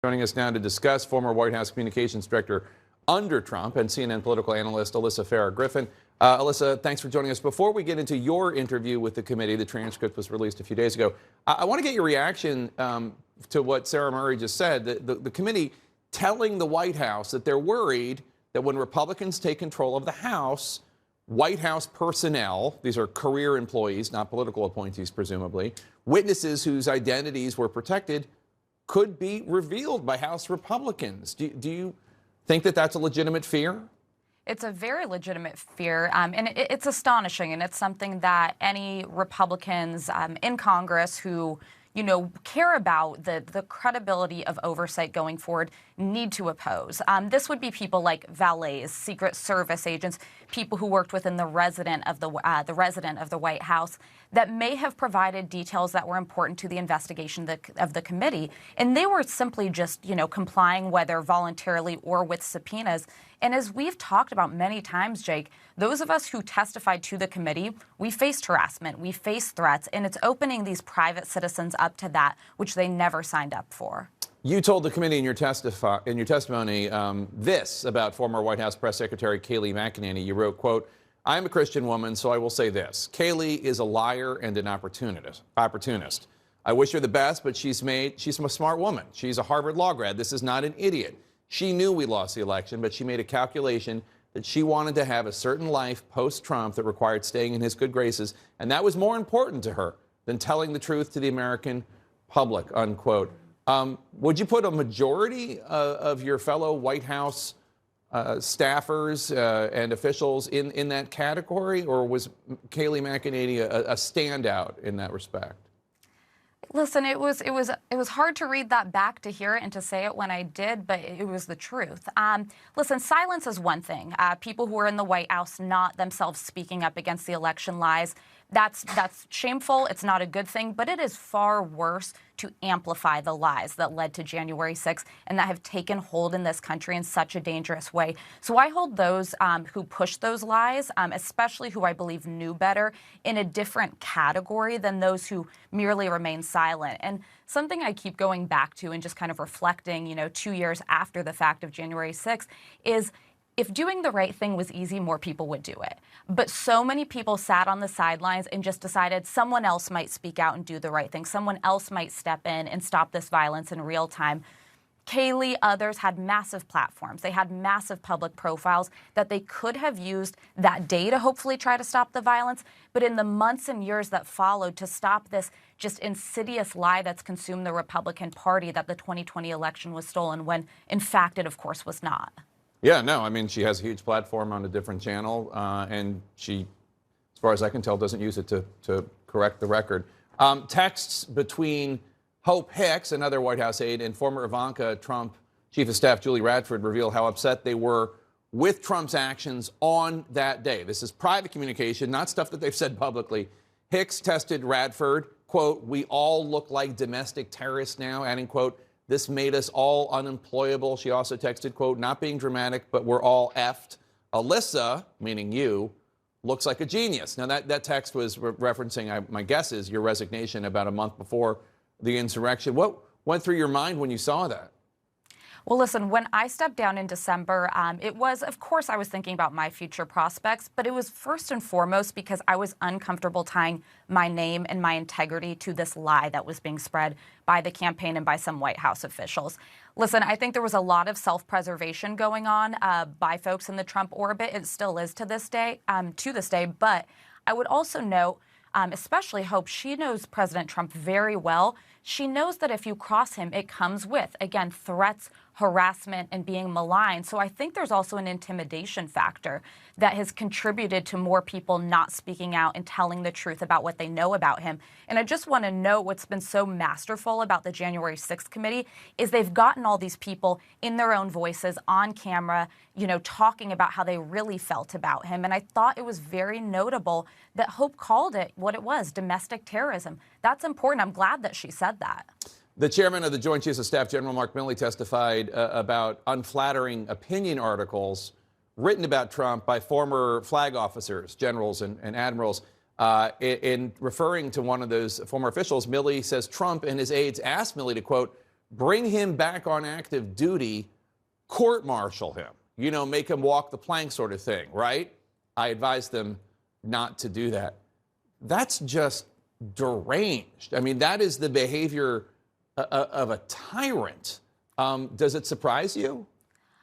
Joining us now to discuss, former White House communications director under Trump and CNN political analyst Alyssa Farah-Griffin. Alyssa, thanks for joining us. Before we get into your interview with the committee, the transcript was released a few days ago. I want to get your reaction to what Sarah Murray just said. The committee telling the White House that they're worried that when Republicans take control of the House, White House personnel, these are career employees, not political appointees, presumably, witnesses whose identities were protected, could be revealed by House Republicans. Do you think that that's a legitimate fear? It's a very legitimate fear, and it's astonishing, and it's something that any Republicans in Congress who, you know, care about the credibility of oversight going forward need to oppose. This would be people like valets, Secret Service agents, people who worked within the resident of the White House that may have provided details that were important to the investigation of the committee, and they were simply just, you know, complying whether voluntarily or with subpoenas. And as we've talked about many times, Jake, those of us who testified to the committee, we faced harassment, we faced threats, and it's opening these private citizens up to that, which they never signed up for. You told the committee in your testimony this about former White House Press Secretary Kayleigh McEnany. You wrote, quote, "I am a Christian woman, so I will say this. Kayleigh is a liar and an opportunist. I wish her the best, but she's a smart woman. She's a Harvard law grad. This is not an idiot. She knew we lost the election, but she made a calculation that she wanted to have a certain life post-Trump that required staying in his good graces, and that was more important to her than telling the truth to the American public," unquote. Would you put a majority of your fellow White House staffers and officials in that category, or was Kayleigh McEnany a standout in that respect? Listen, it was hard to read that back to hear it and to say it when I did, but it was the truth. Listen, silence is one thing. People who are in the White House not themselves speaking up against the election lies, that's shameful. It's not a good thing, but it is far worse to amplify the lies that led to January 6th and that have taken hold in this country in such a dangerous way. So I hold those who push those lies, especially who I believe knew better, in a different category than those who merely remain silent. And something I keep going back to and just kind of reflecting, you know, 2 years after the fact of January 6th is, if doing the right thing was easy, more people would do it. But so many people sat on the sidelines and just decided someone else might speak out and do the right thing. Someone else might step in and stop this violence in real time. Kayleigh, others had massive platforms. They had massive public profiles that they could have used that day to hopefully try to stop the violence. But in the months and years that followed to stop this just insidious lie that's consumed the Republican Party, that the 2020 election was stolen, when in fact it, of course, was not. Yeah, no, I mean, she has a huge platform on a different channel, and she, as far as I can tell, doesn't use it to correct the record. Texts between Hope Hicks, another White House aide, and former Ivanka Trump Chief of Staff Julie Radford reveal how upset they were with Trump's actions on that day. This is private communication, not stuff that they've said publicly. Hicks tested Radford, quote, "We all look like domestic terrorists now," adding, quote, "This made us all unemployable." She also texted, quote, "Not being dramatic, but we're all effed. Alyssa," meaning you, "looks like a genius." Now, that text was referencing, my guess is, your resignation about a month before the insurrection. What went through your mind when you saw that? Well, listen, when I stepped down in December, it was, of course, I was thinking about my future prospects, but it was first and foremost because I was uncomfortable tying my name and my integrity to this lie that was being spread by the campaign and by some White House officials. Listen, I think there was a lot of self-preservation going on by folks in the Trump orbit. It still is to this day, but I would also note, especially Hope, she knows President Trump very well. She knows that if you cross him, it comes with, again, threats, harassment, and being maligned. So I think there's also an intimidation factor that has contributed to more people not speaking out and telling the truth about what they know about him. And I just want to note what's been so masterful about the January 6th committee is they've gotten all these people in their own voices on camera, you know, talking about how they really felt about him. And I thought it was very notable that Hope called it what it was, domestic terrorism. That's important. I'm glad that she said that. The chairman of the Joint Chiefs of Staff, General Mark Milley, testified about unflattering opinion articles written about Trump by former flag officers, generals and admirals. In referring to one of those former officials, Milley says Trump and his aides asked Milley to, quote, bring him back on active duty, court-martial him, you know, make him walk the plank sort of thing, right? I advised them not to do that. That's just deranged. I mean, that is the behavior of a tyrant. Does it surprise you?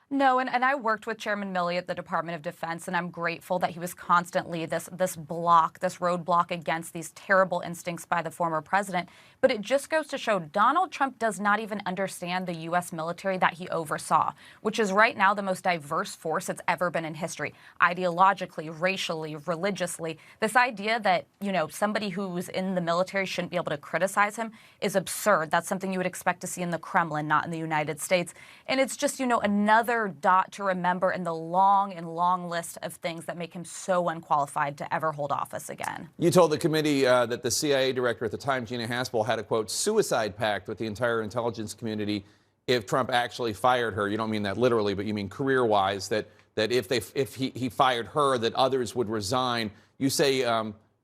No, and I worked with Chairman Milley at the Department of Defense, and I'm grateful that he was constantly this roadblock against these terrible instincts by the former president. But it just goes to show Donald Trump does not even understand the U.S. military that he oversaw, which is right now the most diverse force that's ever been in history, ideologically, racially, religiously. This idea that, you know, somebody who's in the military shouldn't be able to criticize him is absurd. That's something you would expect to see in the Kremlin, not in the United States. And it's just, you know, another dot to remember in the long list of things that make him so unqualified to ever hold office again. You told the committee that the CIA director at the time, Gina Haspel, had a, quote, suicide pact with the entire intelligence community if Trump actually fired her. You don't mean that literally, but you mean career-wise, that if he fired her, that others would resign. You say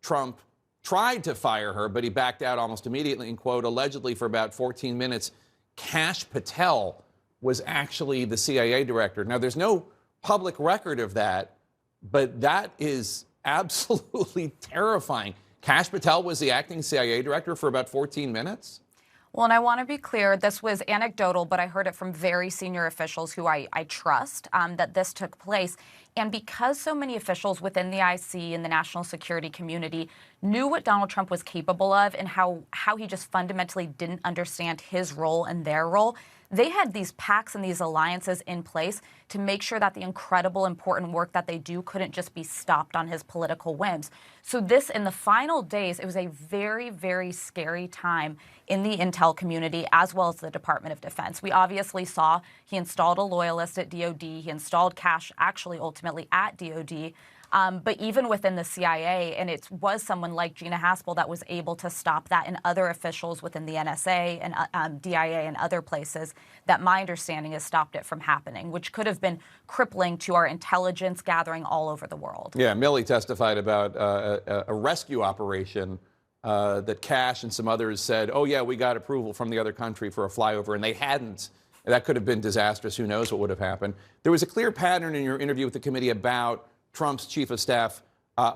Trump tried to fire her, but he backed out almost immediately, and, quote, allegedly for about 14 minutes, Kash Patel was actually the CIA director. Now, there's no public record of that, but that is absolutely terrifying. Kash Patel was the acting CIA director for about 14 minutes? Well, and I want to be clear, this was anecdotal, but I heard it from very senior officials who I trust that this took place. And because so many officials within the IC and the national security community knew what Donald Trump was capable of and how he just fundamentally didn't understand his role and their role, they had these pacts and these alliances in place to make sure that the incredible, important work that they do couldn't just be stopped on his political whims. So this, in the final days, it was a very, very scary time in the intel community as well as the Department of Defense. We obviously saw he installed a loyalist at DOD. He installed Kash actually ultimately at DOD. But even within the CIA, and it was someone like Gina Haspel that was able to stop that, and other officials within the NSA and DIA and other places, that my understanding has stopped it from happening, which could have been crippling to our intelligence gathering all over the world. Yeah, Milley testified about a rescue operation that Kash and some others said, oh, yeah, we got approval from the other country for a flyover, and they hadn't. That could have been disastrous. Who knows what would have happened. There was a clear pattern in your interview with the committee about Trump's chief of staff,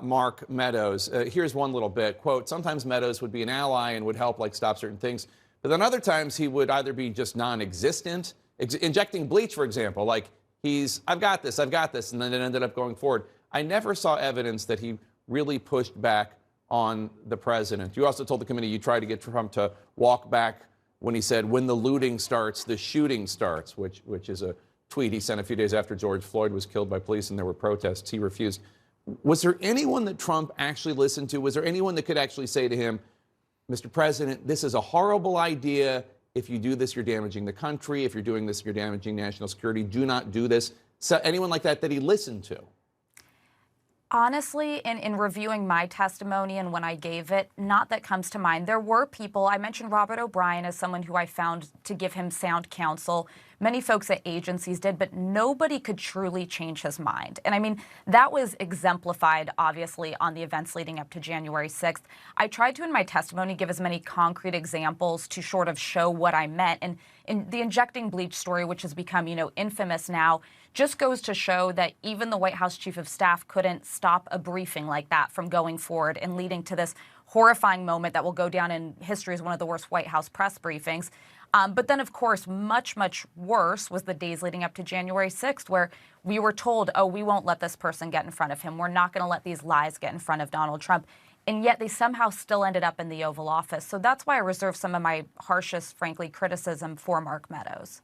Mark Meadows. Here's one little bit. Quote, sometimes Meadows would be an ally and would help, like, stop certain things. But then other times he would either be just non-existent, injecting bleach, for example, like I've got this, and then it ended up going forward. I never saw evidence that he really pushed back on the president. You also told the committee you tried to get Trump to walk back when he said, when the looting starts, the shooting starts, which is a tweet he sent a few days after George Floyd was killed by police and there were protests. He refused. Was there anyone that Trump actually listened to? Was there anyone that could actually say to him, Mr. President, this is a horrible idea. If you do this, you're damaging the country. If you're doing this, you're damaging national security. Do not do this. So anyone like that he listened to? Honestly, in reviewing my testimony and when I gave it, not that comes to mind. There were people, I mentioned Robert O'Brien as someone who I found to give him sound counsel. Many folks at agencies did, but nobody could truly change his mind. And I mean, that was exemplified, obviously, on the events leading up to January 6th. I tried to, in my testimony, give as many concrete examples to sort of show what I meant. And in the injecting bleach story, which has become, infamous now, just goes to show that even the White House chief of staff couldn't stop a briefing like that from going forward and leading to this horrifying moment that will go down in history as one of the worst White House press briefings. But then, of course, much, much worse was the days leading up to January 6th, where we were told, oh, we won't let this person get in front of him. We're not going to let these lies get in front of Donald Trump. And yet they somehow still ended up in the Oval Office. So that's why I reserve some of my harshest, frankly, criticism for Mark Meadows.